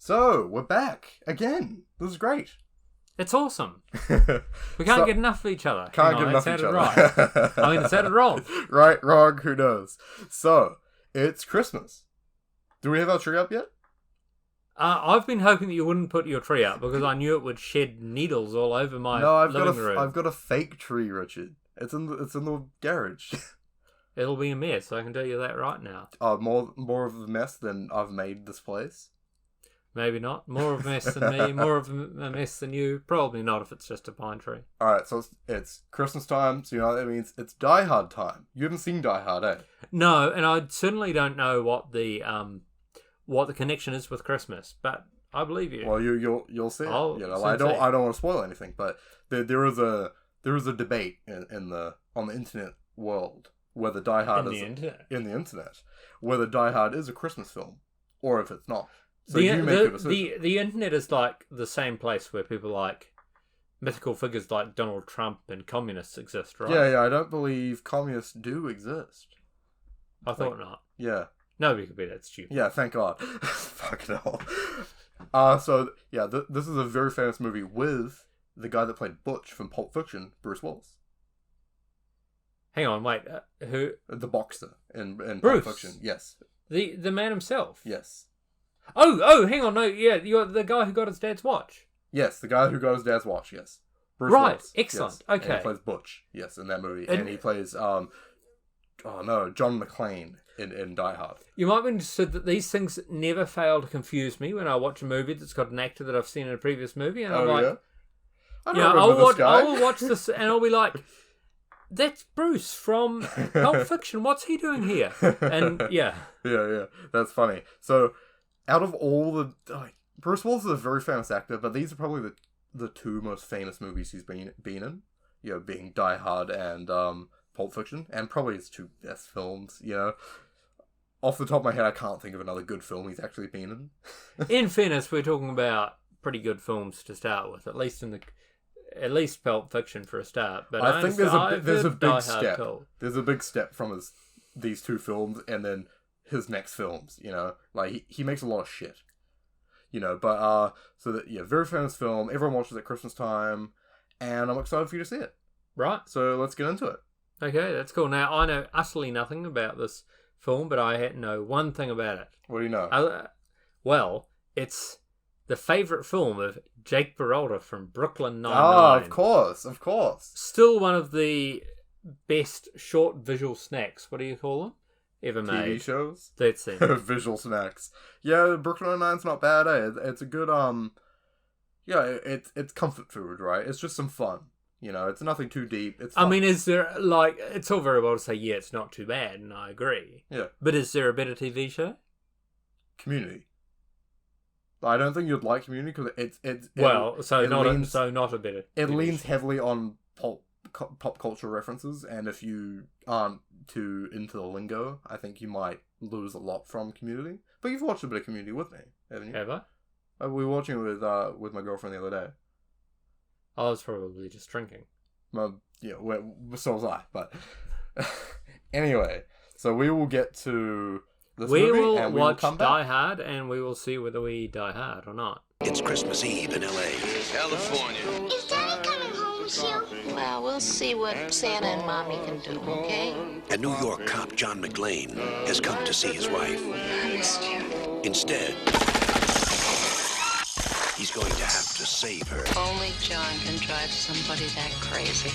So, we're back again. This is great. It's awesome. We can't get enough of each other. Can't get enough of each other. Right. I mean, it sounded wrong. Right, wrong, who knows? So, it's Christmas. Do we have our tree up yet? I've been hoping that you wouldn't put your tree up because I knew it would shed needles all over my living room. I've got a fake tree, Richard. It's in the garage. It'll be a mess, I can tell you that right now. More of a mess than I've made this place. Maybe not. More of a mess than me, more of a mess than you. Probably not if it's just a pine tree. Alright, so it's Christmas time, so you know what that means? It's Die Hard time. You haven't seen Die Hard, eh? No, and I certainly don't know what the connection is with Christmas, but I believe you. Well, you'll see it. I don't want to spoil anything, but there is a debate on the internet world whether Die Hard in the internet whether Die Hard is a Christmas film or if it's not. So you make a decision. The internet is like the same place where people like mythical figures like Donald Trump and communists exist, right? Yeah, I don't believe communists do exist. I thought not. Yeah. Nobody could be that stupid. Yeah, thank God. Fucking hell. This is a very famous movie with the guy that played Butch from Pulp Fiction, Bruce Willis. Hang on, wait. Who? The boxer in Bruce. Pulp Fiction. Yes. The man himself. Yes. Oh, hang on, no, yeah, you're the guy who got his dad's watch. Yes, the guy who got his dad's watch. Yes. Bruce right. Willis. Excellent. Yes. Okay. And he plays Butch. Yes, in that movie, and he plays John McClane in Die Hard. You might be interested that these things never fail to confuse me when I watch a movie that's got an actor that I've seen in a previous movie, and I'm like, yeah? I will watch this, and I'll be like, that's Bruce from Pulp Fiction. What's he doing here? And yeah, that's funny. So, out of all the Bruce Willis is a very famous actor, but these are probably the two most famous movies he's been in. You know, being Die Hard and Pulp Fiction, and probably his two best films. You know, off the top of my head, I can't think of another good film he's actually been in. In fairness, we're talking about pretty good films to start with, at least Pulp Fiction for a start. But I think there's a big step. Cool. There's a big step from these two films, and then his next films. You know, like he makes a lot of shit. You know, but very famous film. Everyone watches at Christmas time, and I'm excited for you to see it. Right. So let's get into it. Okay, that's cool. Now, I know utterly nothing about this film, but I know one thing about it. What do you know? It's the favourite film of Jake Peralta from Brooklyn Nine-Nine. Oh, of course. Still one of the best short visual snacks, what do you call them, ever made. TV shows? That's it. Visual snacks. Yeah, Brooklyn Nine-Nine's not bad, eh? It's a good, it's comfort food, right? It's just some fun. You know, it's nothing too deep. It's fun. I mean, is there, it's all very well to say, yeah, it's not too bad, and I agree. Yeah. But is there a better TV show? Community. I don't think you'd like Community because not a better. It leans heavily on pop culture references, and if you aren't too into the lingo, I think you might lose a lot from Community. But you've watched a bit of Community with me, haven't you? Have I? We were watching it with my girlfriend the other day. I was probably just drinking. So was I. But anyway, so we will get to this movie, and we will come back. Die Hard, and we will see whether we die hard or not. It's Christmas Eve in L.A. California. Is Daddy coming home soon? Well, we'll see what Santa and Mommy can do, okay? A New York cop, John McClane, has come to see his wife. I missed you. Instead, he's going to have to save her. Only John can drive somebody that crazy.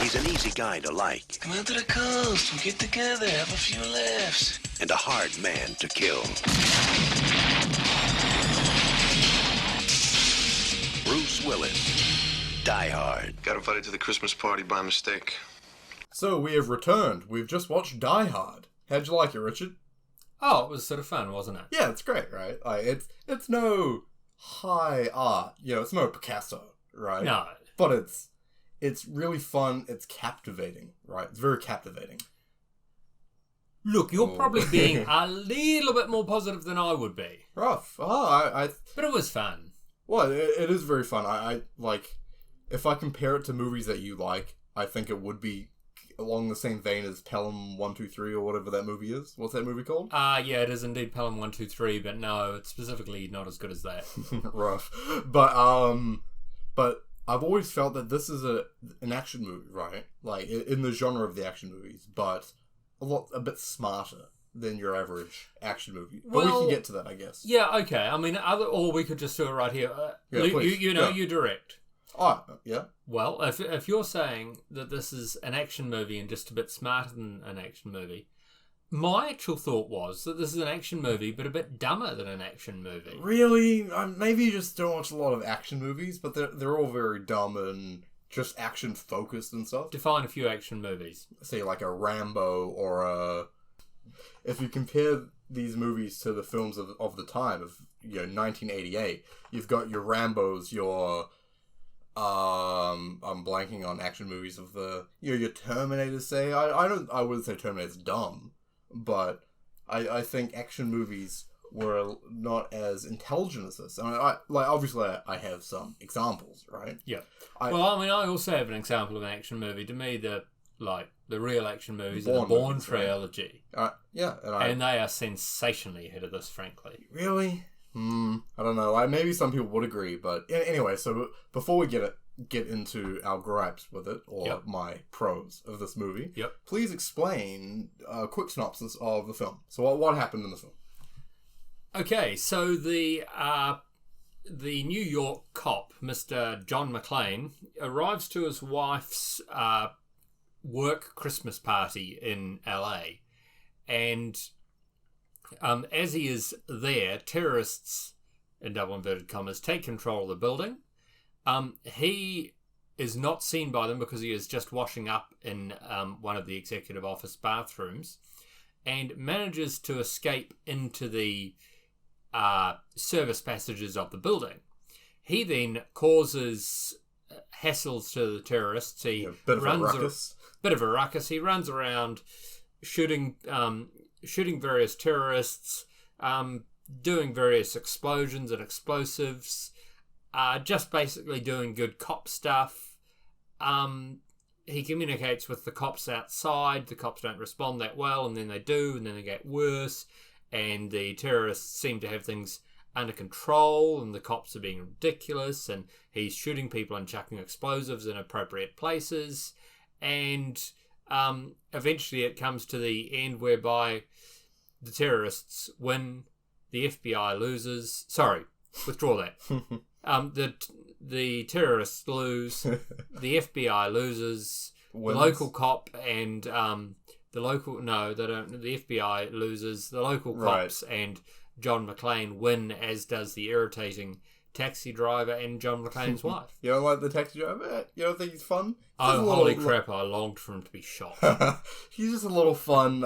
He's an easy guy to like. Come out to the coast, we'll get together, have a few laughs. And a hard man to kill. Bruce Willis, Die Hard. Got invited to the Christmas party by mistake. So we have returned. We've just watched Die Hard. How'd you like it, Richard? Oh, it was sort of fun, wasn't it? Yeah, it's great, right? Like it's no high art, you know, it's no Picasso, right? No. But it's really fun, it's captivating, right? It's very captivating. Look, you're probably being a little bit more positive than I would be. Rough. But it was fun. Well, it is very fun. I like, if I compare it to movies that you like, I think it would be along the same vein as Pelham 123 or whatever that movie is. What's that movie called? Yeah, it is indeed Pelham 123, but no, it's specifically not as good as that. Rough. But I've always felt that this is an action movie, right? Like, in the genre of the action movies, but a bit smarter than your average action movie. But we can get to that, I guess. Yeah, okay. I mean, or we could just do it right here. Please. You direct. Oh, yeah. Well, if you're saying that this is an action movie and just a bit smarter than an action movie, my actual thought was that this is an action movie, but a bit dumber than an action movie. Really? Maybe you just don't watch a lot of action movies, but they're all very dumb and just action focused and stuff. Define a few action movies. Say like a Rambo or a... If you compare these movies to the films of the time, of 1988, you've got your Rambos, your... I'm blanking on action movies of the... your Terminators, say. I wouldn't say Terminator's dumb, but I think action movies were not as intelligent as this. Obviously I have some examples, right? Yeah. I also have an example of an action movie. To me, the real action movies are the Bourne trilogy. Yeah. And they are sensationally ahead of this, frankly. Really? I don't know. Maybe some people would agree, but anyway, so before we get into our gripes with it, or my pros of this movie, please explain a quick synopsis of the film. So what happened in the film? Okay, so the New York cop, Mr. John McClane, arrives to his wife's work Christmas party in LA, and as he is there, terrorists, in double inverted commas, take control of the building. He is not seen by them because he is just washing up in one of the executive office bathrooms, and manages to escape into the service passages of the building. He then causes hassles to the terrorists. He bit of a ruckus. He runs around shooting various terrorists, doing various explosions and explosives, just basically doing good cop stuff. He communicates with the cops outside. The cops don't respond that well, and then they do, and then they get worse. And the terrorists seem to have things under control, and the cops are being ridiculous, and he's shooting people and chucking explosives in appropriate places. And eventually it comes to the end whereby the terrorists win, the FBI loses. Sorry, withdraw that. The terrorists lose, the FBI loses, Wins. the local cop and the FBI loses, the local cops and John McClane win, as does the irritating taxi driver and John McClane's wife. You don't like the taxi driver? You don't think he's fun? Holy crap, I longed for him to be shot. He's just a little fun,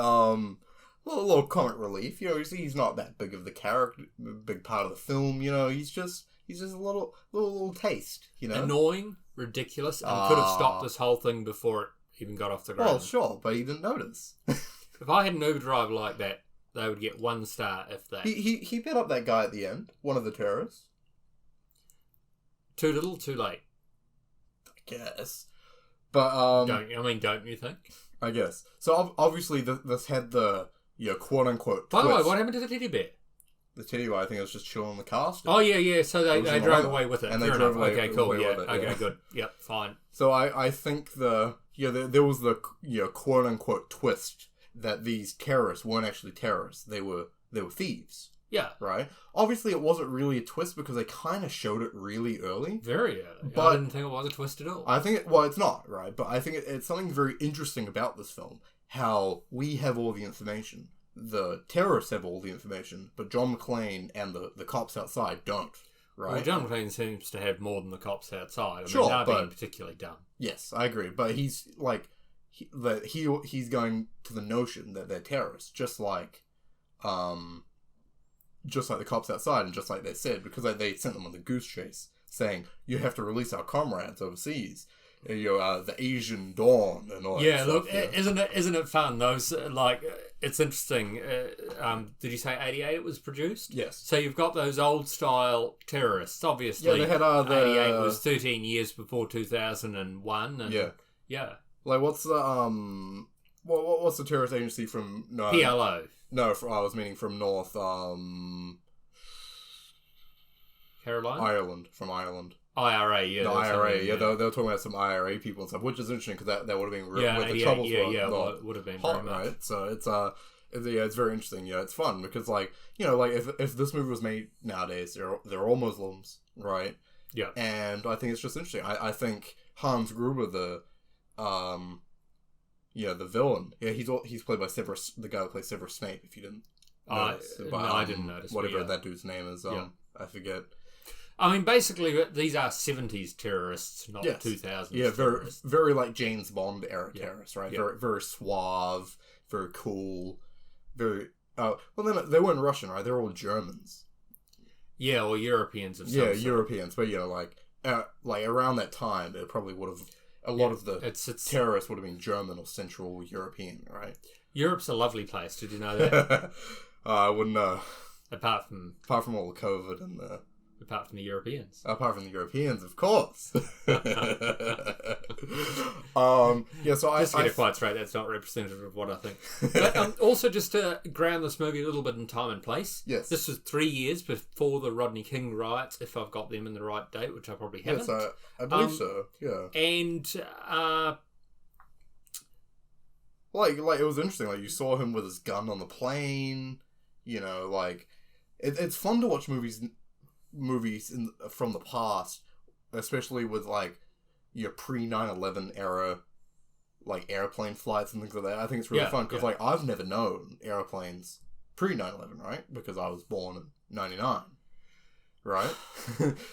little comic relief. He's not that big of the character, big part of the film. He's just a little taste. Annoying, ridiculous, and could have stopped this whole thing before it even got off the ground. Well, sure, but he didn't notice. If I had an Uber driver like that, they would get 1 star, if that. He beat up that guy at the end, one of the terrorists. Too little, too late. I guess. But, don't you think? I guess. So, obviously, this had the, quote-unquote By twist. the way, what happened to the teddy bear? The teddy bear, I think it was just chilling in the car still. Oh, yeah, so they drove away with it. And they drove away with it. Okay, good. Yep, fine. So, I think there was the, quote-unquote twist that these terrorists weren't actually terrorists. They were thieves. Yeah. Right? Obviously, it wasn't really a twist because they kind of showed it really early. Very early. But I didn't think it was a twist at all. I think it's not, right? But I think it's something very interesting about this film. How we have all the information. The terrorists have all the information, but John McClane and the cops outside don't, right? Well, John McClane seems to have more than the cops outside. Sure, they're being particularly dumb. Yes, I agree. But he's like... He's going to the notion that they're terrorists, just like the cops outside, and just like they said, because they sent them on the goose chase, saying you have to release our comrades overseas, the Asian Dawn and all. Yeah, that look, stuff, isn't it fun? Those it's interesting. Did you say 88 it was produced? Yes. So you've got those old style terrorists, obviously. Yeah, they had 88 was 13 years before 2001. And yeah. Like, what's the what's the terrorist agency from? No, PLO. No, I was meaning from North Caroline? Ireland, from Ireland. IRA, yeah. The IRA, yeah. They were talking about some IRA people and stuff, which is interesting because that would have been with the troubles. Well, it would have been hot, very much. Right? So it's very interesting. Yeah, it's fun because like like if this movie was made nowadays, they're all Muslims, right? Yeah. And I think it's just interesting. I think Hans Gruber, the villain. Yeah, he's played by the guy who plays Severus Snape. If you didn't notice, no, I didn't notice. Whatever that dude's name is, I forget. I mean, basically, these are 70s terrorists, not 2000s. Yeah, very, terrorists. very like James Bond era terrorists, right? Yeah. Very, very suave, very cool, very. Well, they weren't Russian, right? They're all Germans. Yeah, or Europeans of some sort. Europeans, but like around that time, it probably would have a lot of the terrorists would have been German or Central European, right? Europe's a lovely place. Did you know that? I wouldn't know. Apart from all the COVID and the. Apart from the Europeans. Apart from the Europeans, of course. So just to get it quite straight, that's not representative of what I think. But also, just to ground this movie a little bit in time and place. Yes. This was 3 years before the Rodney King riots, if I've got them in the right date, which I probably haven't. Yes, I believe so. Yeah. And like it was interesting. Like you saw him with his gun on the plane. Like it's fun to watch movies from the past, especially with like your pre 9/11 era, like airplane flights and things like that. I think it's really fun because like I've never known airplanes pre 9/11, right? Because I was born in 99, right?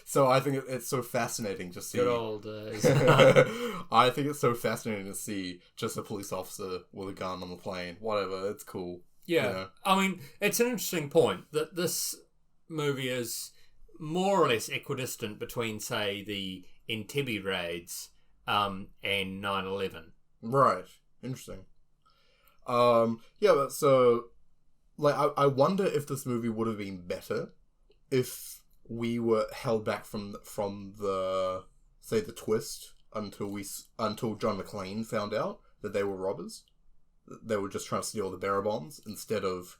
So I think it's so fascinating to see. Good old days. I think it's so fascinating to see just a police officer with a gun on the plane. Whatever, it's cool. Yeah, I mean, it's an interesting point that this movie is more or less equidistant between, say, the Entebbe raids and 9/11. Right. Interesting. But so, like, I wonder if this movie would have been better if we were held back from the say the twist until John McClane found out that they were robbers. They were just trying to steal the bearer bonds instead of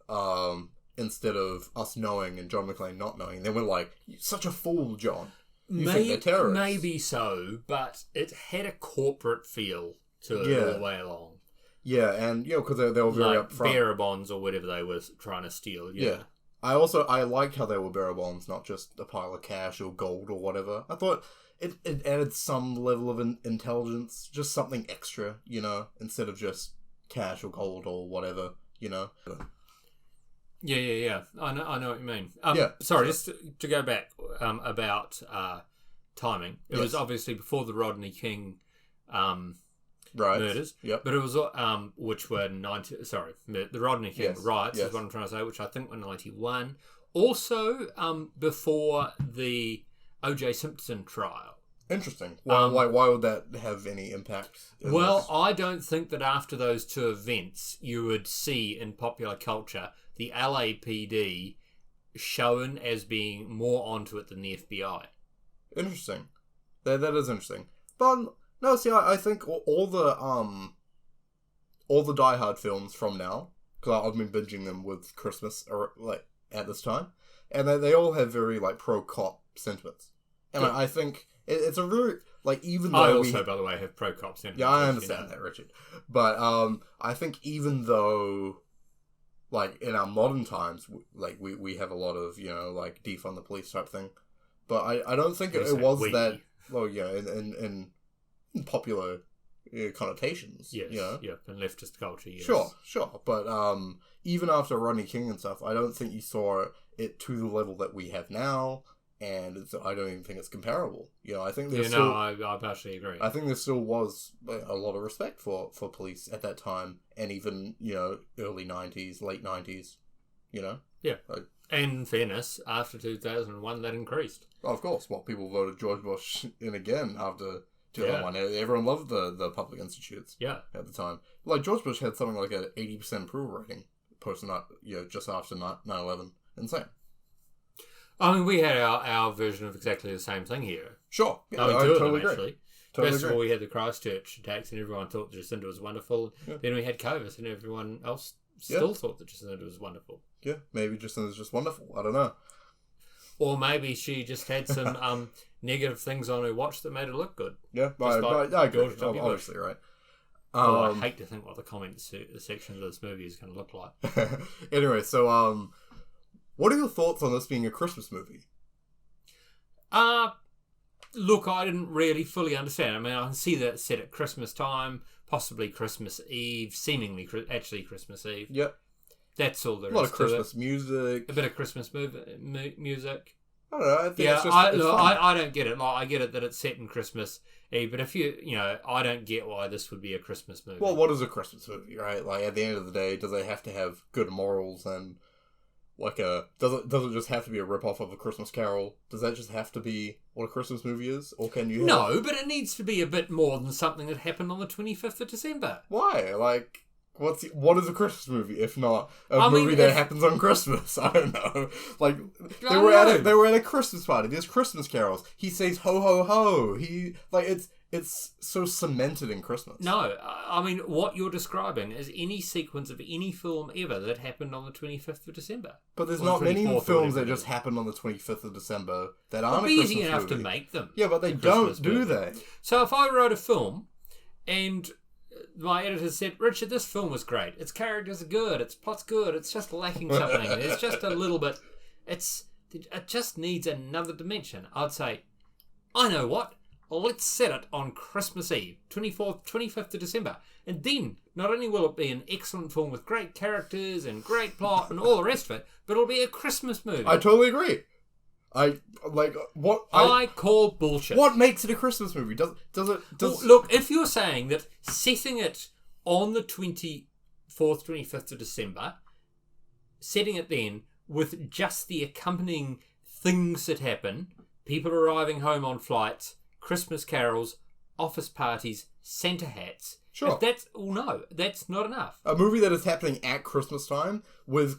us knowing and John McClane not knowing. They were like, such a fool, John. You think they're terrorists. Maybe so, but it had a corporate feel to it all the way along. Yeah, and because they were very like upfront. Bearer bonds or whatever they were trying to steal. Yeah. I liked how they were bearer bonds, not just a pile of cash or gold or whatever. I thought it added some level of intelligence, just something extra, instead of just cash or gold or whatever, Yeah. I know what you mean. Sorry, just to go back about timing. It was obviously before the Rodney King murders. Yep. But it was which were the Rodney King riots is what I'm trying to say, which I think were 91. Also before the O.J. Simpson trial. Interesting. Why would that have any impact? Well, I don't think that after those two events you would see in popular culture the LAPD shown as being more onto it than the FBI. Interesting. That is interesting. But no, see, I think all the Die Hard films from now, because I've been binging them with Christmas or like at this time, and they all have very like pro cop sentiments, and I think it's a really like even though I also, by the way, have pro cop sentiments. Yeah, I understand that, Richard. But I think even though like in our modern times, like we have a lot of like defund the police type thing, but I don't think it was that. Well, in popular connotations. Yes, and leftist culture, yes. Sure. But even after Rodney King and stuff, I don't think you saw it to the level that we have now, and I don't even think it's comparable. I think there's still... I partially agree. I think there still was a lot of respect for police at that time, and even, early 90s, late 90s, Yeah. And in fairness, after 2001, that increased. Of course. Well, people voted George Bush in again after 2001. Yeah. Everyone loved the public institutes. Yeah. At the time, like George Bush had something like an 80% approval rating, just after 9/11. Insane. I mean, we had our version of exactly the same thing here. Sure. Yeah, I two of totally them, agree. actually. Totally First of agree. all, we had the Christchurch attacks, and everyone thought Jacinda was wonderful. Yeah. Then we had COVID, and everyone else still thought that Jacinda was wonderful. Yeah, maybe Jacinda's just wonderful. I don't know. Or maybe she just had some negative things on her watch that made her look good. Yeah, Just like I agree. George W. Bush. Obviously, right. I hate to think what the comment section of this movie is going to look like. Anyway, so what are your thoughts on this being a Christmas movie? Look, I didn't really fully understand. I mean, I can see that it's set at Christmas time, possibly Christmas Eve, seemingly actually Christmas Eve. Yep. That's all there is A lot of to Christmas it. music. A bit of Christmas music. I don't know. I think Yeah, it's just it's fun. I don't get it. Like, I get it that it's set in Christmas Eve, but if I don't get why this would be a Christmas movie. Well, what is a Christmas movie, right? Like, at the end of the day, does it have to have good morals and does it just have to be a rip-off of A Christmas Carol? Does that just have to be what a Christmas movie is? Or can you have... No, but it needs to be a bit more than something that happened on the 25th of December. Why? Like, what is a Christmas movie if not a movie that happens on Christmas? I don't know. Like, they were at a Christmas party. There's Christmas carols. He says ho ho ho. It's so cemented in Christmas. No, I mean, what you're describing is any sequence of any film ever that happened on the 25th of December. But there's Or not the many 24th films or that whatever just it is. happen on the 25th of December that It'd aren't a be Christmas easy enough movie. to make them. Yeah, but they a Christmas don't do movie. that. So if I wrote a film and my editor said, Richard, this film was great. Its characters are good. Its plot's good. It's just lacking something. It's just a little bit... It just needs another dimension. I'd say, I know what. Let's set it on Christmas Eve, 25th of December. And then, not only will it be an excellent film with great characters and great plot and all the rest of it, but it'll be a Christmas movie. I totally agree. I call bullshit. What makes it a Christmas movie? Does it? Well, look, if you're saying that setting it on the 24th, 25th of December, setting it then with just the accompanying things that happen, people arriving home on flights, Christmas carols, office parties, Santa hats. Sure. If that's no, that's not enough. A movie that is happening at Christmas time with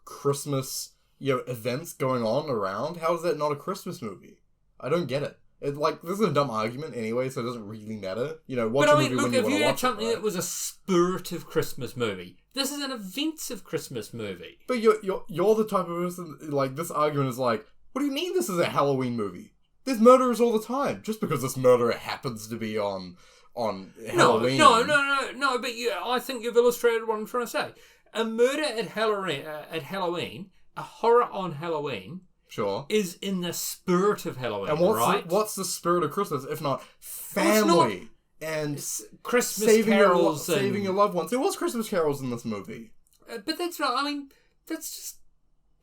Christmas events going on around. How is that not a Christmas movie? I don't get it. This is a dumb argument anyway, so it doesn't really matter. Watch a movie when you if want you to had watch something it. Right? that was a spirit of Christmas movie, this is an events of Christmas movie. But you're the type of person this argument is like, what do you mean this is a Halloween movie? There's murderers all the time. Just because this murderer happens to be on Halloween. No. But I think you've illustrated what I'm trying to say. A murder at Halloween, a horror on Halloween, sure, is in the spirit of Halloween. And what's the spirit of Christmas if not family and Christmas saving carols, saving your loved ones? There was Christmas carols in this movie, but that's not. I mean, that's just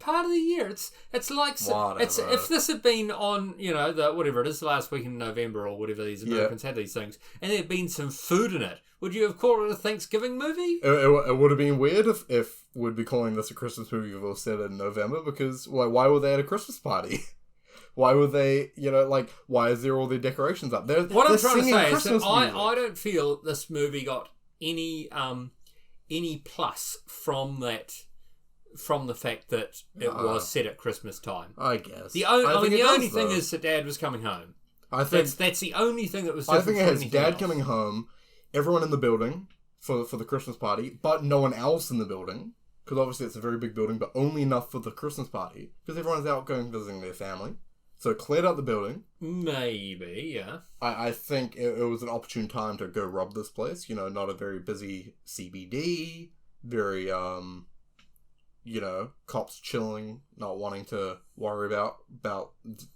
part of the year. It's like if this had been on whatever it is, the last week in November or whatever these Americans had these things, and there had been some food in it, would you have called it a Thanksgiving movie? It would have been weird if we'd be calling this a Christmas movie if it was set in November, because why were they at a Christmas party? Why would they, why is there all their decorations up? What I'm trying to say is that I I don't feel this movie got any plus from the fact that it was set at Christmas time. I guess. The only thing is that Dad was coming home. I think that's the only thing that was I different. think it has from Dad anything coming else. home, everyone in the building for the Christmas party, but no one else in the building, because obviously it's a very big building, but only enough for the Christmas party, because everyone's out going visiting their family. So it cleared out the building. Maybe, yeah. I think it was an opportune time to go rob this place. Not a very busy CBD, very cops chilling, not wanting to worry about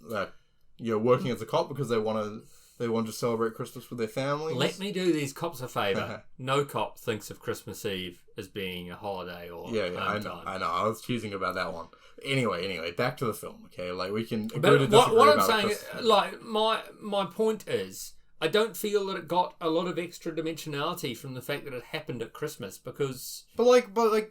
that. Working as a cop because they want to celebrate Christmas with their families. Let me do these cops a favour. No cop thinks of Christmas Eve as being a holiday or I know. I was teasing about that one. Anyway, back to the film. Okay, we can agree to But disagree what I'm about saying, Christmas. my point is, I don't feel that it got a lot of extra dimensionality from the fact that it happened at Christmas, because... But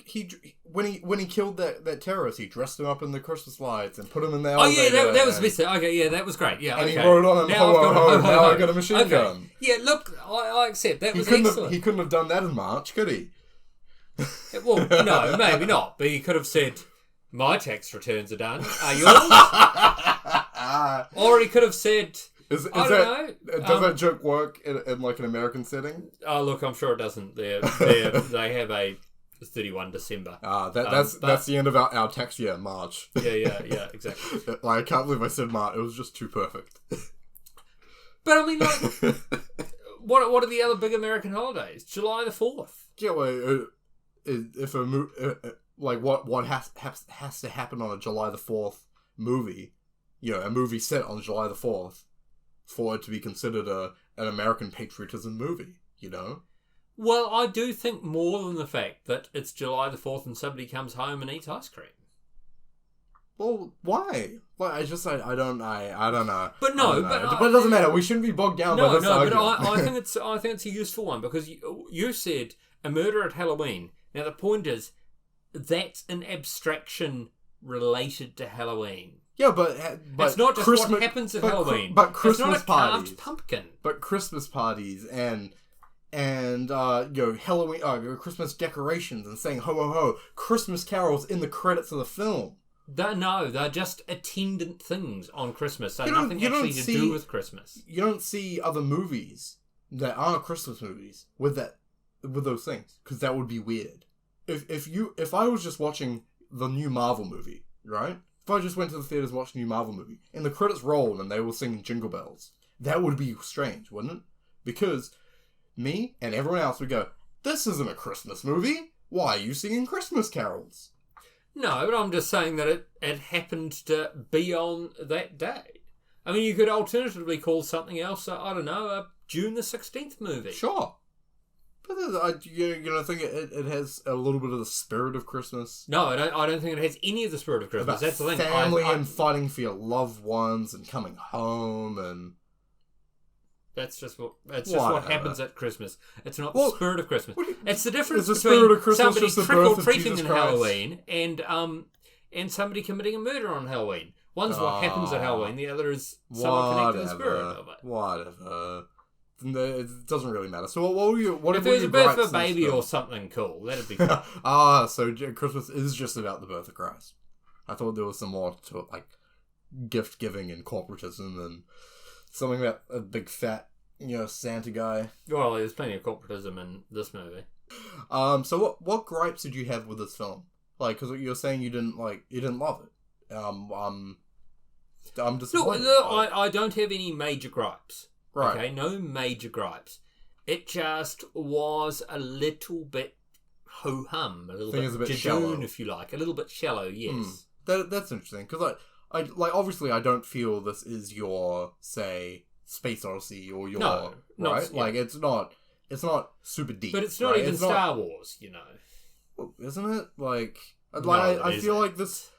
he when he killed that terrorist, he dressed him up in the Christmas lights and put him in the Oh elevator. yeah, that was the best thing. Okay, yeah, that was great. Yeah, And okay. he wrote on him, Now ho, I've ho, got- ho, now I got a machine gun. Yeah, look, I accept. That He was couldn't excellent. have done that in March, could he? Well, no, maybe not. But he could have said, my tax returns are done. Are yours? Or he could have said, I don't know. Does that joke work in like an American setting? Oh, look, I'm sure it doesn't. They have a 31 December. That's the end of our tax year, March. Yeah, exactly. Like, I can't believe I said March. It was just too perfect. But I mean, like, what are the other big American holidays? July the 4th. Yeah, well, if a like what has to happen on a July the 4th movie, a movie set on July the 4th, for it to be considered an American patriotism movie, Well, I do think more than the fact that it's July the 4th and somebody comes home and eats ice cream. Well, why? Well, I don't know. But no, but it doesn't matter. We shouldn't be bogged down by this argument. But I think it's a useful one because you said a murder at Halloween. Now the point is that's an abstraction related to Halloween. Yeah, but it's not just what happens at Halloween. But Christmas it's not a parties, carved pumpkin. But Christmas parties and Halloween, Christmas decorations and saying ho ho ho, Christmas carols in the credits of the film. They're just attendant things on Christmas. They're nothing actually to do with Christmas. You don't see other movies that aren't Christmas movies with those things, because that would be weird. If I was just watching the new Marvel movie, right? If I just went to the theaters and watched a new Marvel movie, and the credits rolled and they were singing Jingle Bells, that would be strange, wouldn't it? Because me and everyone else would go, this isn't a Christmas movie. Why are you singing Christmas carols? No, but I'm just saying that it happened to be on that day. I mean, you could alternatively call something else, I don't know, a June the 16th movie. Sure. But you don't think it has a little bit of the spirit of Christmas? No, I don't think it has any of the spirit of Christmas. About that's the thing. Family and fighting for your loved ones and coming home and... That's just what happens at Christmas. It's not the spirit of Christmas. It's the difference the spirit of between Christmas somebody trick-or-treating in Halloween and somebody committing a murder on Halloween. One's what happens at Halloween, the other is someone connected to the spirit of it. Whatever. It doesn't really matter. So what were you? If there's a birth of a baby or something cool, that'd be cool. So Christmas is just about the birth of Christ. I thought there was some more to it, like gift giving and corporatism and something about a big fat, Santa guy. Well, there's plenty of corporatism in this movie. So what gripes did you have with this film? Like, because you're saying you didn't love it. I'm disappointed. Look, I don't have any major gripes. Right. Okay, no major gripes. It just was a little bit ho-hum, a little bit jejune, if you like. A little bit shallow, yes. That's interesting, because I obviously I don't feel this is your, say, Space Odyssey or your... No. Right? Like, it's not super deep. But it's not even Star Wars, Well, isn't it? Like, I feel like this...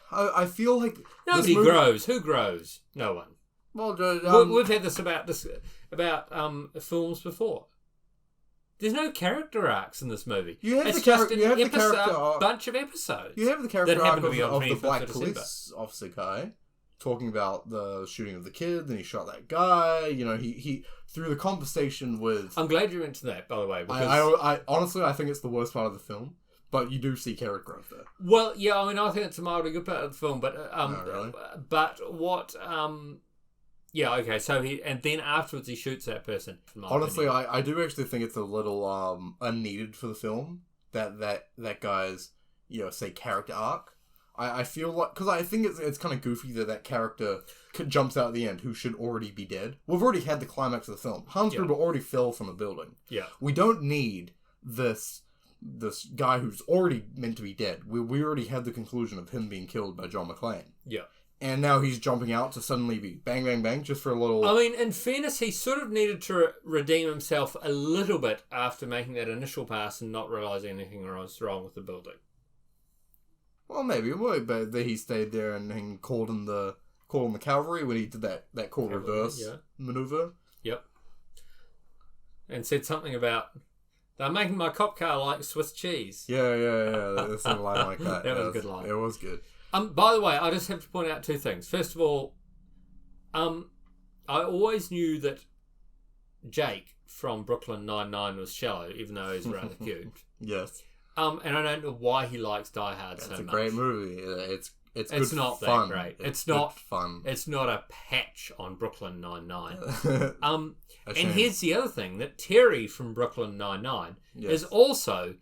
I feel like... Nobody grows. Who grows? No one. Well, we've had this about films before. There's no character arcs in this movie. It's just a bunch of episodes. You have the character arc of the black December. police officer guy talking about the shooting of the kid, then he shot that guy. He through the conversation with... I'm glad you went to that, by the way. Because... I honestly, I think it's the worst part of the film. But you do see character growth there. Well, yeah, I mean, I think it's a mildly good part of the film, but no, really? But what yeah, okay, so and then afterwards he shoots that person. Honestly, I do actually think it's a little unneeded for the film, that guy's, say, character arc. I feel like, because I think it's kind of goofy that character jumps out at the end who should already be dead. We've already had the climax of the film. Hans Gruber already fell from a building. Yeah. We don't need this guy who's already meant to be dead. We already had the conclusion of him being killed by John McClane. Yeah. And now he's jumping out to suddenly be bang, bang, bang, just for a little... I mean, in fairness, he sort of needed to redeem himself a little bit after making that initial pass and not realising anything was wrong with the building. Well, maybe. But he stayed there and called in the cavalry when he did that cool reverse maneuver. Yep. And said something about... They're making my cop car like Swiss cheese. Yeah. There's a line like that. That was a good line. It was good. By the way, I just have to point out two things. First of all, I always knew that Jake from Brooklyn Nine-Nine was shallow, even though he's rather cute. Yes. And I don't know why he likes Die Hard so much. It's a great movie. it's not fun. that great. It's good not fun. It's not a patch on Brooklyn Nine-Nine. And shame. here's the other thing, that Terry from Brooklyn Nine-Nine Yes. is also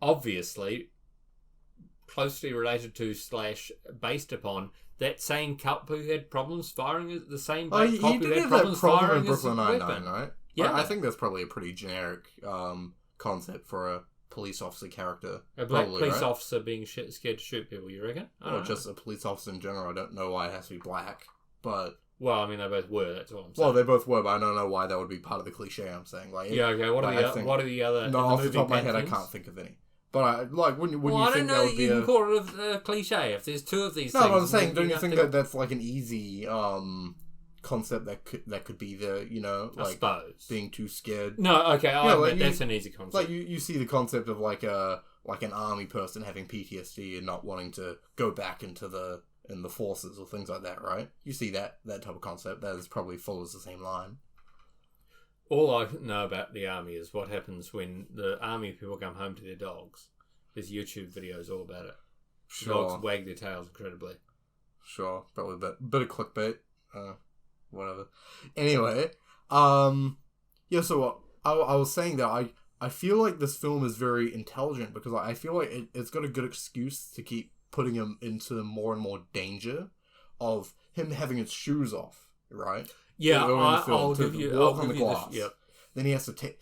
obviously closely related to / based upon that same cop who had problems firing the same cop he who did had have problems that problem firing in Brooklyn his Nine-Nine, weapon. right? Yeah. I think that's probably a pretty generic concept for a police officer character. A black probably, police right? officer being scared to shoot people, you reckon? I Or don't know. just a police officer in general. I don't know why it has to be black, but... Well, I mean, they both were, that's all I'm saying. Well, they both were, but I don't know why that would be part of the cliche I'm saying. Like, Yeah, okay, what are the other... No, in off the movie top of my head, I things? can't think of any. But when Well, you I don't think know that that would be you can call it a cliche. If there's two of these No, things... but I'm saying, then don't you have think to- that that's like an easy concept that could be the, I like suppose. being too scared? No, okay, I like admit that's an easy concept. Like you see the concept of like an army person having PTSD and not wanting to go back into the forces or things like that, right? You see that type of concept that is probably follows the same line. All I know about the army is what happens when the army people come home to their dogs. There's YouTube videos all about it. Sure, Dogs wag their tails incredibly. sure, probably a bit of clickbait, whatever. Anyway, yeah. So I was saying that I feel like this film is very intelligent because I feel like it's got a good excuse to keep putting him into more and more danger of him having his shoes off, right? Yeah, Early in the film, I'll to give you... walk I'll on give the you glass. this, yep. Then he has to take...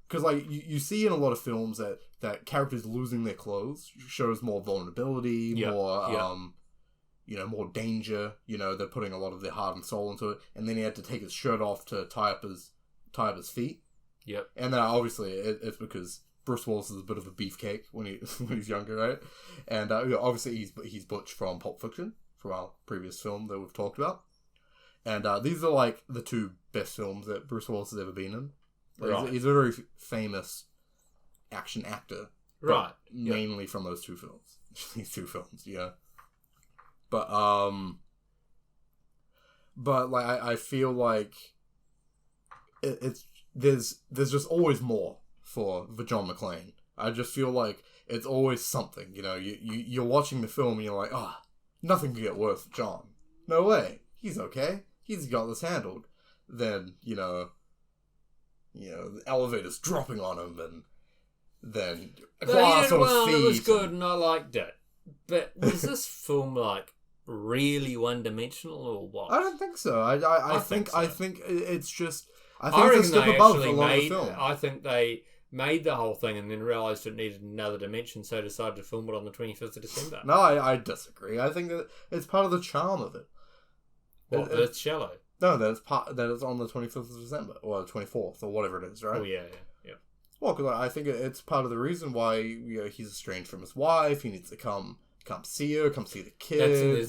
Because, like, you see in a lot of films that characters losing their clothes shows more vulnerability, Yep, more, yep. More danger. They're putting a lot of their heart and soul into it. And then he had to take his shirt off to tie up his feet. Yep. And then, obviously, it's because Bruce Willis is a bit of a beefcake when he's younger, right? And, obviously, he's Butch from Pulp Fiction, from our previous film that we've talked about. And these are, like, the two best films that Bruce Willis has ever been in. Right. He's a very famous action actor. Right. Mainly from those two films. These two films, yeah. But like, I feel like there's just always more for John McClane. I just feel like it's always something, you're watching the film and you're like, nothing could get worse for John. No way. He's okay. He's got this handled. Then, the elevator's dropping on him, and then a glass on his feet. It was good and I liked it. But was this film, like, really one-dimensional or what? I don't think so. I think it's just... I think it's a reckon step they above actually a lot of the made... film. I think they made the whole thing and then realised it needed another dimension, so decided to film it on the 25th of December. No, I disagree. I think that it's part of the charm of it. What, that it's shallow? No, that it's on the 25th of December, or the 24th, or whatever it is, right? Oh, yeah. Well, because I think it's part of the reason why he's estranged from his wife. He needs to come see her, come see the kids. There's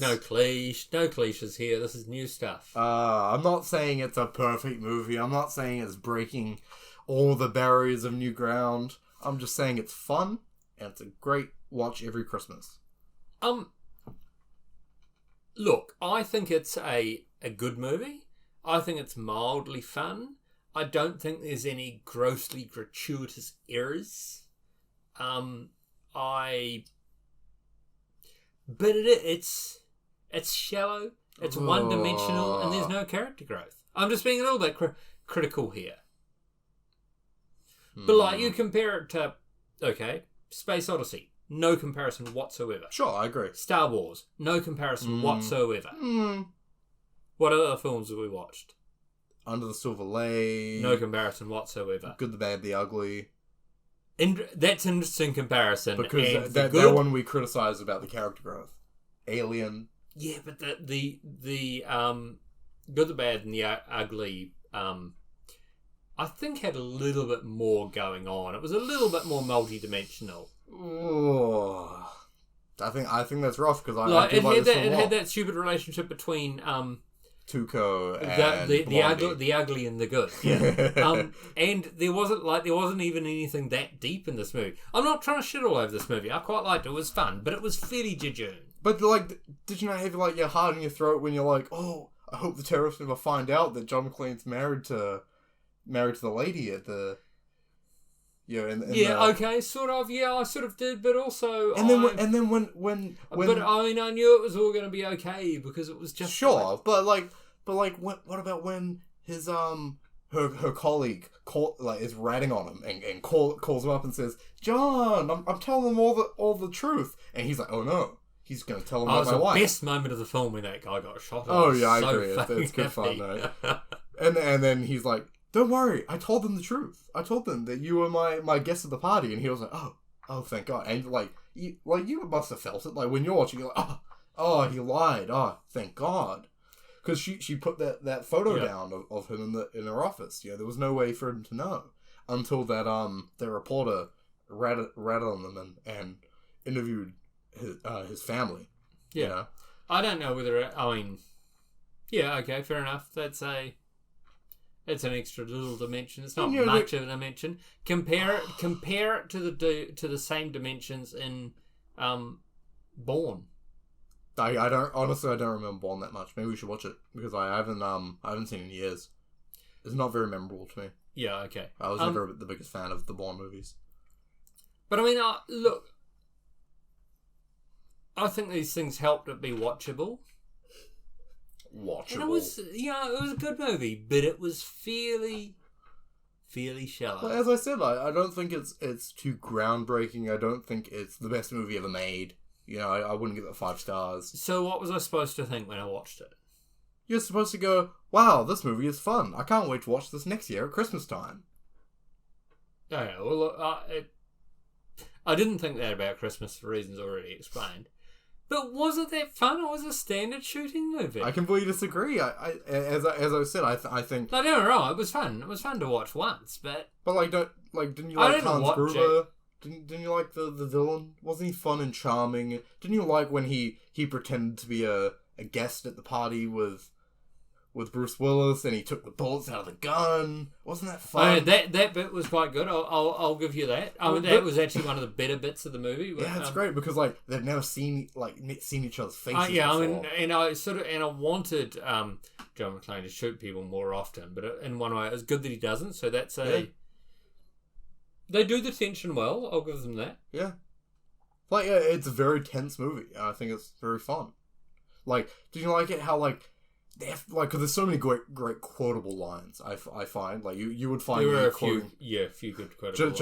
no cliches here. This is new stuff. I'm not saying it's a perfect movie. I'm not saying it's breaking all the barriers of new ground. I'm just saying it's fun, and it's a great watch every Christmas. Look, I think it's a good movie. I think it's mildly fun. I don't think there's any grossly gratuitous errors. But it's shallow. It's one-dimensional, and there's no character growth. I'm just being a little bit critical here. But like, you compare it to, okay, Space Odyssey, no comparison whatsoever. Sure, I agree. Star Wars, no comparison whatsoever. What other films have we watched? Under the Silver Lake. No comparison whatsoever. Good, the Bad, the Ugly. That's an interesting comparison. Because that one we criticize about the character growth. Alien. Yeah, but the Good, the Bad, and the Ugly, I think had a little bit more going on. It was a little bit more multi-dimensional. Oh, I think that's rough because it had that stupid relationship between Tuco and the ugly and the good. Yeah. And there wasn't even anything that deep in this movie. I'm not trying to shit all over this movie. I quite liked it. It was fun, but it was fairly jejune. But like, did you not have like your heart in your throat when you're like, oh, I hope the terrorists never find out that John McClane's married to the lady at the You know, okay, sort of. Yeah, I sort of did, but also. And then when But I mean, I knew it was all going to be okay because it was just sure, but what about when his her colleague is ratting on him and calls him up and says, John, I'm telling him all the truth, and he's like, oh no. He's going to tell him about my wife. It was the best moment of the film when that guy got shot. Oh, yeah, I agree. It's good fun, though. And then he's like, don't worry, I told them the truth. I told them that you were my guest at the party. And he was like, oh, thank God. And, you must have felt it. Like, when you're watching, you're like, oh, he lied. Oh, thank God. Because she put that photo down of him in her office. You know, there was no way for him to know until that reporter ratted on them and interviewed his family. Yeah. You know? I don't know whether yeah, okay, fair enough. It's an extra little dimension. It's not much of a dimension. Compare it to the same dimensions in Bourne. I don't remember Bourne that much. Maybe we should watch it because I haven't seen it in years. It's not very memorable to me. Yeah, okay. I was never the biggest fan of the Bourne movies. But I mean, look, I think these things helped it be watchable. Watchable. And it was a good movie, but it was fairly shallow. Well, as I said, I don't think it's too groundbreaking. I don't think it's the best movie ever made. You know, I wouldn't give it 5 stars. So what was I supposed to think when I watched it? You're supposed to go, wow, this movie is fun. I can't wait to watch this next year at Christmas time. Okay, well, look, I didn't think that about Christmas for reasons already explained. But was it that fun, or was it a standard shooting movie? I completely disagree. As I said, I think. No, don't get me wrong. It was fun. It was fun to watch once, but didn't you like Hans Gruber? Didn't you like the villain? Wasn't he fun and charming? Didn't you like when he pretended to be a guest at the party with Bruce Willis and he took the bullets out of the gun? Wasn't that fun? That bit was quite good. I'll give you that. I mean, that was actually one of the better bits of the movie. Yeah, it's great because they've never seen each other's faces. Yeah, before. I mean, and I wanted John McClane to shoot people more often, but in one way, it's good that he doesn't. So that's they do the tension well. I'll give them that. Yeah, it's a very tense movie. I think it's very fun. Do you like it? How they have, because there's so many great quotable lines. I find you would find there were a few good quotable lines.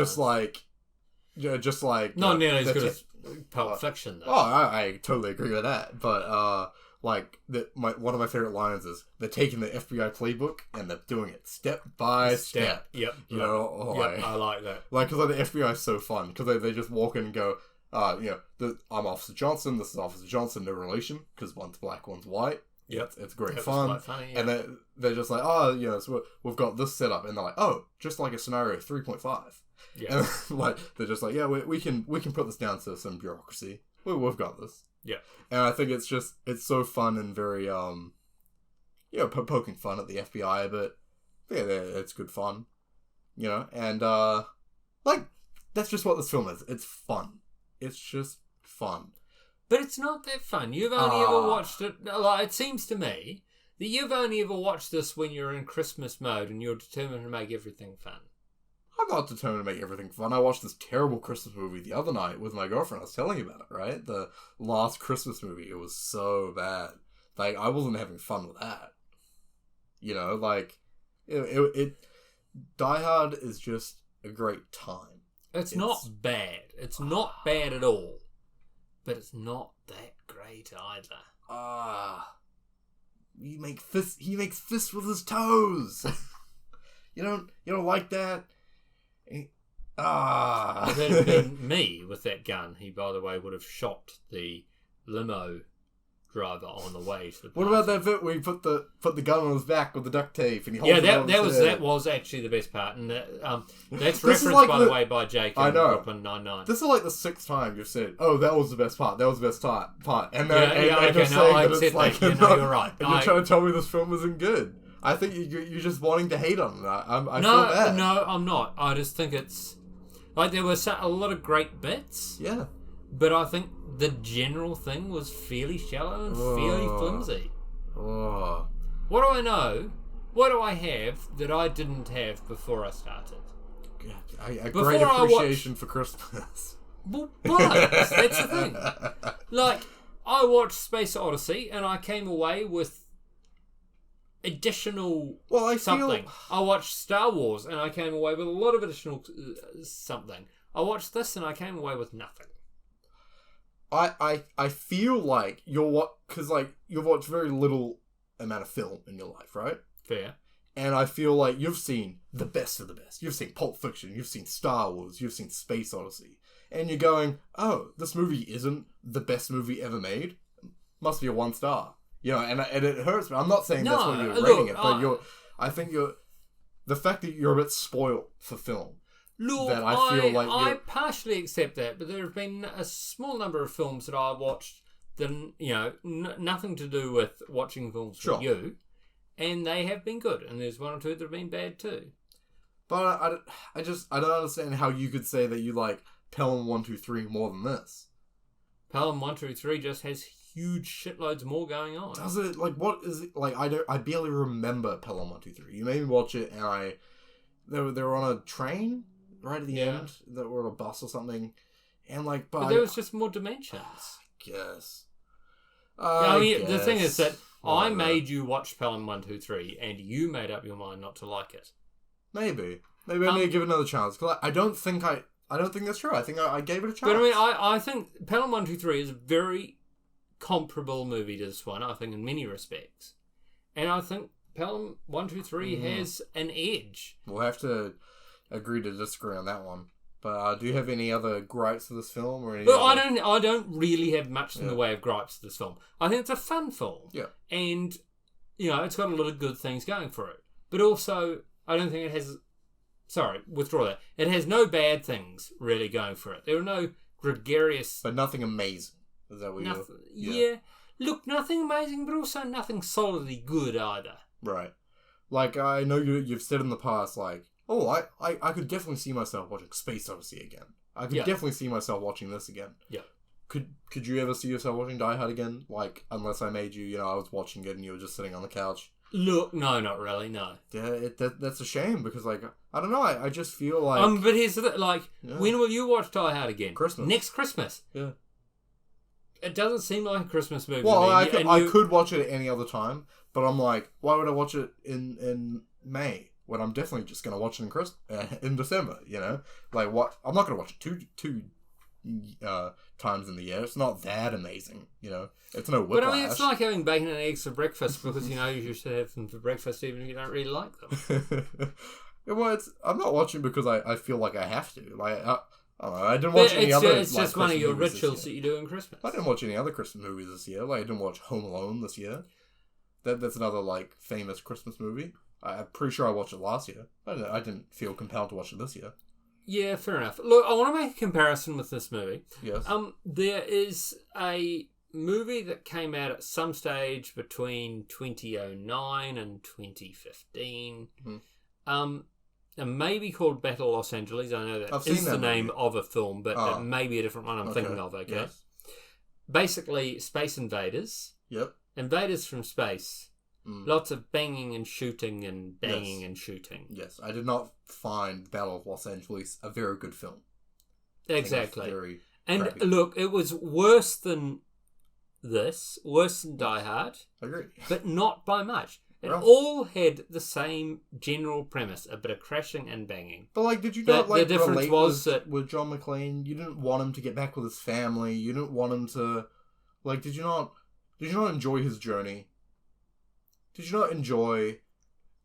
just like not nearly as good as Pulp Fiction though. Oh, I totally agree with that. But one of my favorite lines is they're taking the FBI playbook and they're doing it step by step. Yep. I like that. Because the FBI is so fun because they just walk in and go, I'm Officer Johnson. This is Officer Johnson. No relation because one's black, one's white. Yep. It's great That fun. was quite funny, yeah. And they're just like, so we've got this set up, and they're like, just like a scenario 3.5. Yeah. And they're just like, we can put this down to some bureaucracy. We've got this. Yeah. And I think it's so fun and very poking fun at the FBI, but yeah, it's good fun, and that's just what this film is. It's fun. It's just fun. But it's not that fun. You've only ever watched it. It seems to me that you've only ever watched this when you're in Christmas mode and you're determined to make everything fun. I'm not determined to make everything fun. I watched this terrible Christmas movie the other night with my girlfriend. I was telling you about it, right? The last Christmas movie. It was so bad. I wasn't having fun with that. Die Hard is just a great time. It's not bad. It's not bad at all. But it's not that great either. He makes fists with his toes. You don't like that? If it had been me with that gun, he, by the way, would have shot the limo driver on the way to the party. What about that bit where he put the gun on his back with the duct tape and he holds that was actually the best part, and that's referenced by the way by Jake in Brooklyn Nine-Nine. This is like the 6th time you've said, "Oh, that was the best part. That was the best part." And you're right. And you're trying to tell me this film isn't good. I think you're just wanting to hate on that. I feel bad. No, I'm not. I just think it's there were a lot of great bits. Yeah. But I think the general thing was fairly shallow and fairly flimsy. What do I know? What do I have that I didn't have before I started? A Before great I appreciation for Christmas. Well, but that's the thing. Like, I watched Space Odyssey and I came away with additional something. I watched Star Wars and I came away with a lot of additional something. I watched this and I came away with nothing. I feel like because like you've watched very little amount of film in your life, right? Fair. And I feel like you've seen the best of the best. You've seen Pulp Fiction, you've seen Star Wars, you've seen Space Odyssey. And you're going, oh, this movie isn't the best movie ever made. Must be a 1 star. You know, and it hurts me. I'm not saying that's what you're rating it, but I think the fact that you're a bit spoiled for film. Look, that I feel like I partially accept that, but there have been a small number of films that I watched that, you know, nothing to do with watching films for you, and they have been good, and there's 1 or 2 that have been bad too. But I don't understand how you could say that you like Pelham 1, 2, 3 more than this. Pelham 1, 2, 3 just has huge shitloads more going on. Does it? Like, what is it? Like, I barely remember Pelham 1, 2, 3. You made me watch it, and they were on a train right at the end. That were on a bus or something, and like, but there was just more dimensions. I guess. The thing is that I made you watch Pelham 1, 2, 3, and you made up your mind not to like it. Maybe I need to give it another chance. Cause I don't think that's true. I think I gave it a chance. But I mean, I think Pelham 1, 2, 3 is a very comparable movie to this one, I think, in many respects. And I think Pelham 1, 2, 3 has an edge. We'll have to agree to disagree on that one. But do you have any other gripes to this film? Or I don't really have much in the way of gripes to this film. I think it's a fun film. Yeah. And, you know, it's got a lot of good things going for it. But also, I don't think it has... Sorry, withdraw that. It has no bad things really going for it. There are no gregarious... But nothing amazing. Is that what yeah. Look, nothing amazing, but also nothing solidly good either. Right. Like, I know you've said in the past, like, oh, I could definitely see myself watching Space Odyssey again. I could definitely see myself watching this again. Yeah. Could you ever see yourself watching Die Hard again? Like, unless I made you, I was watching it and you were just sitting on the couch. Look, no, not really, no. Yeah, that's a shame because, like, I don't know, I just feel like... But here's the when will you watch Die Hard again? Christmas. Next Christmas. Yeah. It doesn't seem like a Christmas movie. Well, I could watch it at any other time, but I'm like, why would I watch it in May when I'm definitely just going to watch it in December, you know? Like, what? I'm not going to watch it two times in the year. It's not that amazing, you know? It's no whiplash. But I mean, it's like having bacon and eggs for breakfast because, you should have them for breakfast even if you don't really like them. Well, I'm not watching because I feel like I have to. Like, I don't know. I didn't watch any other. It's just one of your rituals that you do in Christmas. I didn't watch any other Christmas movies this year. Like, I didn't watch Home Alone this year. That's another like famous Christmas movie. I'm pretty sure I watched it last year. I didn't feel compelled to watch it this year. Yeah, fair enough. Look, I want to make a comparison with this movie. Yes. There is a movie that came out at some stage between 2009 and 2015. It may be called Battle Los Angeles. I know that is the name of a film, but it may be a different one I'm thinking of, okay? Yes. Basically, space invaders. Yep. Invaders from space. Lots of banging and shooting and banging and shooting. Yes, I did not find Battle of Los Angeles a very good film. Exactly. And crappy. Look, it was worse than this, worse than Die Hard. I agree. But not by much. It all had the same general premise, a bit of crashing and banging. But, like, did you not, like, the difference relate was with John McClane? You didn't want him to get back with his family. You didn't want him to... Like, did you not enjoy his journey? Did you not enjoy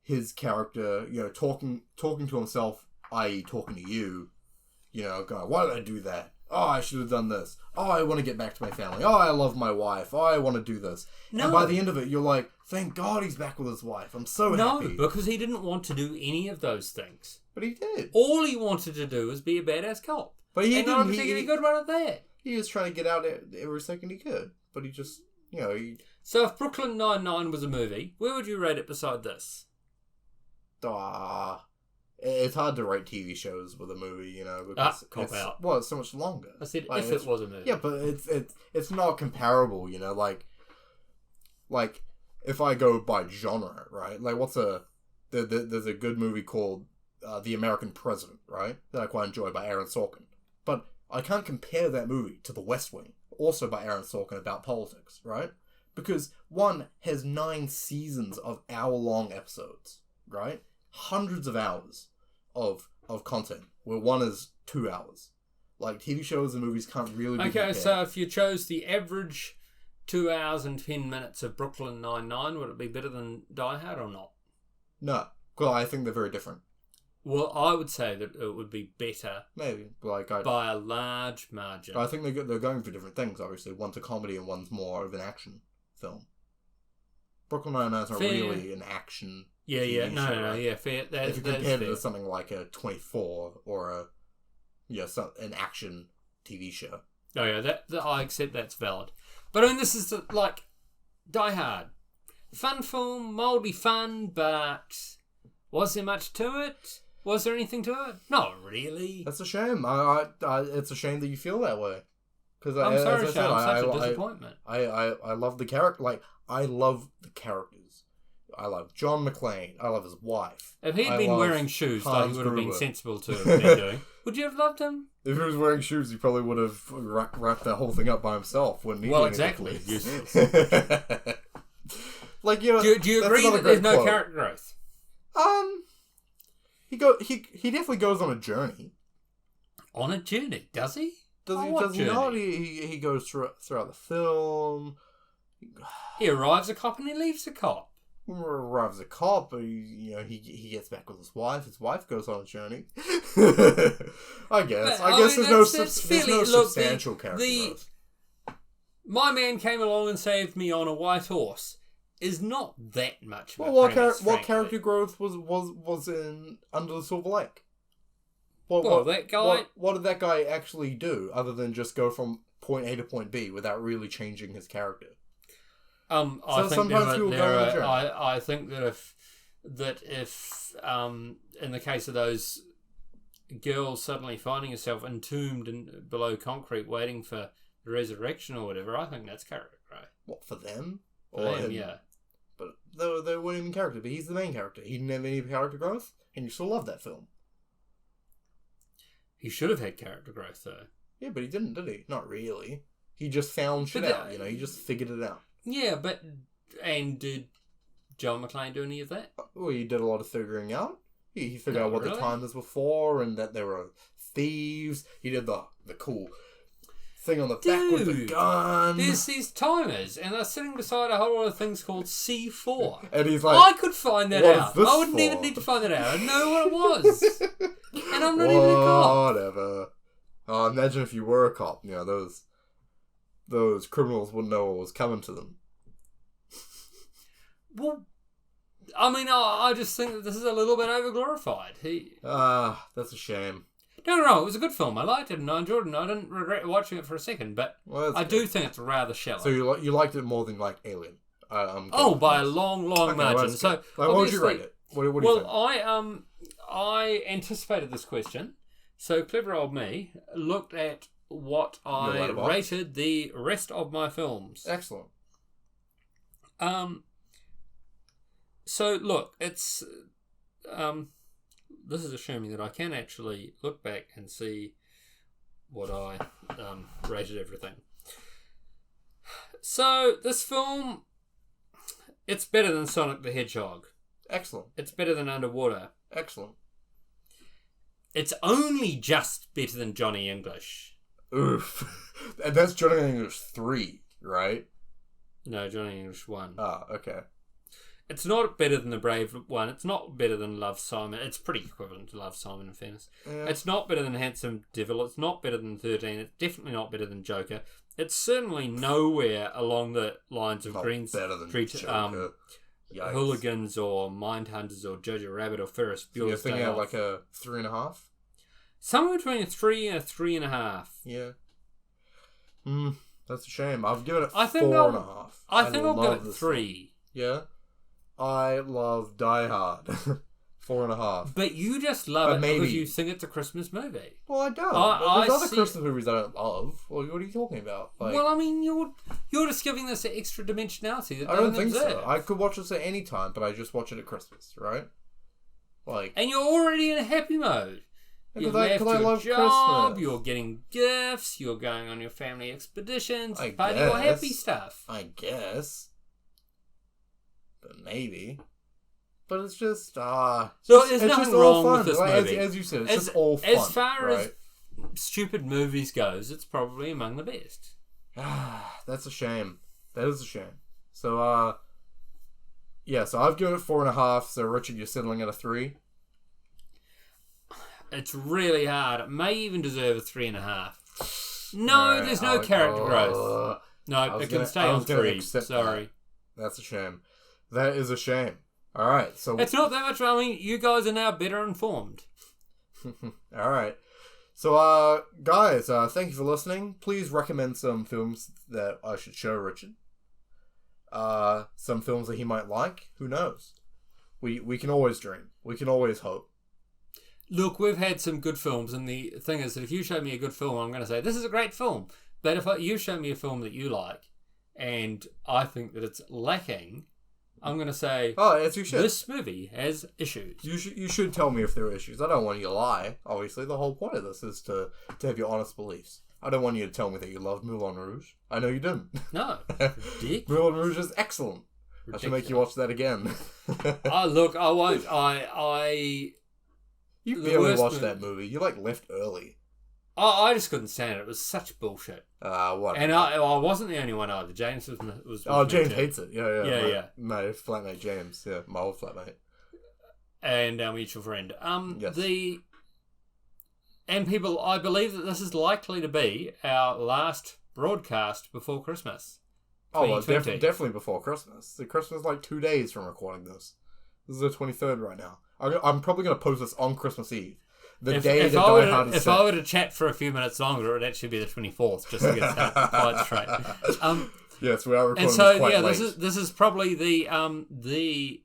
his character, talking to himself, i.e. talking to you, going, why did I do that? Oh, I should have done this. Oh, I want to get back to my family. Oh, I love my wife. Oh, I want to do this. No. And by the end of it, you're like, thank God he's back with his wife. I'm so happy. No, because he didn't want to do any of those things. But he did. All he wanted to do was be a badass cop. But he didn't. Not a particularly good one at that. He was trying to get out every second he could. But he just, So if Brooklyn Nine-Nine was a movie, where would you rate it beside this? It's hard to rate TV shows with a movie, because it's so much longer. I said if it was a movie. Yeah, but it's not comparable, like if I go by genre, right? Like there's a good movie called The American President, right? That I quite enjoy, by Aaron Sorkin. But I can't compare that movie to The West Wing, also by Aaron Sorkin, about politics, right? Because one has 9 seasons of hour-long episodes, right? Hundreds of hours of content, where one is 2 hours. Like, TV shows and movies can't really be Okay, compared. so if you chose the average 2 hours and 10 minutes of Brooklyn Nine-Nine, would it be better than Die Hard or not? No. Well, I think they're very different. Well, I would say that it would be better Maybe. Like, by a large margin. I think they're going for different things, obviously. One's a comedy and one's more of an action film. Brooklyn Nine-Nine's not really an action Yeah, TV no, show, no, right? yeah, fair. If you compare it to something like a 24 or an action TV show. Oh yeah, that I accept that's valid. But I mean, this is like Die Hard, fun film, mildly fun, but was there much to it? Was there anything to it? Not really. That's a shame. It's a shame that you feel that way. Because I'm sorry, Sean. Such a disappointment. I love the character. Like, I love the characters. I love John McClane. I love his wife. If he'd been wearing shoes, like he would have been Gruber. sensible to have been doing, would you have loved him? If he was wearing shoes, he probably would have wrapped that whole thing up by himself. Wouldn't he? Well, exactly. Useless. Like, Do you agree that there's no character growth? He definitely goes on a journey. On a journey, does he? Does he not? He goes throughout the film. He arrives a cop and he leaves a cop. Arrives a cop, but he gets back with his wife. His wife goes on a journey. I guess. I guess there's no substantial character growth. My man came along and saved me on a white horse is not that much. Of Well, a premise, what frankly. character growth was in Under the Silver Lake? That guy. What did that guy actually do other than just go from point A to point B without really changing his character? I think sometimes people go on a journey. I think that if in the case of those girls suddenly finding herself entombed below concrete waiting for the resurrection or whatever, I think that's character growth. What, for them? For them, yeah. But they weren't even character, but he's the main character. He didn't have any character growth, and you still love that film. He should have had character growth, though. Yeah, but he didn't, did he? Not really. He just found shit out, he just figured it out. Yeah, and did John McClane do any of that? Well, he did a lot of figuring out. He figured out what the timers were for and that they were thieves. He did the cool thing on the back with the gun. There's these timers, and they're sitting beside a whole lot of things called C4. And he's like, I could find that what out. is this I wouldn't for? even need to find that out. I know what it was. And I'm not even a cop. Whatever. Imagine if you were a cop. Those criminals wouldn't know what was coming to them. Well, I mean, I just think that this is a little bit overglorified. That's a shame. Don't get me wrong, it was a good film. I liked it and I enjoyed it and I didn't regret watching it for a second, but I do think it's rather shallow. So you liked it more than like Alien? By a long margin. So what would you rate it? What do you think? I anticipated this question. So clever old me looked at what I rated the rest of my films. Excellent. So look, it's this is assuming that I can actually look back and see what I rated everything. So this film, it's better than Sonic the Hedgehog. Excellent. It's better than Underwater. Excellent. It's only just better than Johnny English. Oof. And that's Johnny English 3, right? No, Johnny English 1. Ah, okay. It's not better than The Brave One. It's not better than Love, Simon. It's pretty equivalent to Love, Simon, in fairness. Yeah. It's not better than Handsome Devil. It's not better than 13. It's definitely not better than Joker. It's certainly nowhere along the lines of Green Street Hooligans or Mindhunters or Jojo Rabbit or Ferris Bueller's Day Off. You're thinking of like a 3.5? Somewhere between a 3 and a 3.5. Yeah. That's a shame. I've given it 4.5. I think I'll give it 3. Yeah? I love Die Hard. 4.5. But you just love it because you think it's a Christmas movie. Well, I don't. There's other Christmas movies I don't love. Well, what are you talking about? Well, I mean, you're just giving this extra dimensionality that I don't think exist. so. I could watch this at any time, but I just watch it at Christmas, right? Like, and you're already in a happy mode. You've left your job, Christmas. you're getting gifts, you're going on your family expeditions, I part of your guess. happy stuff. I guess. But maybe. But it's just, So there's nothing wrong with this movie. As you said, it's just all fun. As far as stupid movies goes, it's probably among the best. That's a shame. That is a shame. So, so I've given it 4.5. So, Richard, you're settling at a 3. It's really hard. It may even deserve a 3.5. No, there's no character growth. No, it can stay on 3. Sorry. That's a shame. That is a shame. All right. So it's not that much. I mean, you guys are now better informed. All right. So, guys, thank you for listening. Please recommend some films that I should show Richard. Some films that he might like. Who knows? We can always dream. We can always hope. Look, we've had some good films, and the thing is that if you show me a good film, I'm going to say, this is a great film. But if you show me a film that you like, and I think that it's lacking, I'm going to say, as you should. This movie has issues. You should tell me if there are issues. I don't want you to lie. Obviously, the whole point of this is to have your honest beliefs. I don't want you to tell me that you loved Moulin Rouge. I know you didn't. No. Dick. Moulin Rouge is excellent. Ridiculous. I should make you watch that again. Look, I won't. You barely watched that movie. You, left early. I just couldn't stand it. It was such bullshit. What? And I wasn't the only one either. James was James hates it. Yeah. My flatmate James. Yeah, my old flatmate. And our mutual friend. Yes. And people, I believe that this is likely to be our last broadcast before Christmas. Oh, well, definitely before Christmas. The Christmas is 2 days from recording this. This is the 23rd right now. I'm probably going to post this on Christmas Eve. If I were to chat for a few minutes longer, it would actually be the 24th, just to get that quite straight. Yes, we are recording and so, this quite late. This is probably the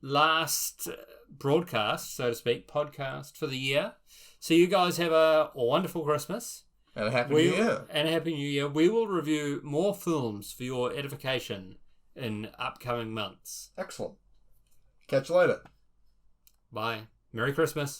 last broadcast, so to speak, podcast for the year. So you guys have a wonderful Christmas. And a Happy New Year. And a Happy New Year. We will review more films for your edification in upcoming months. Excellent. Catch you later. Bye. Merry Christmas.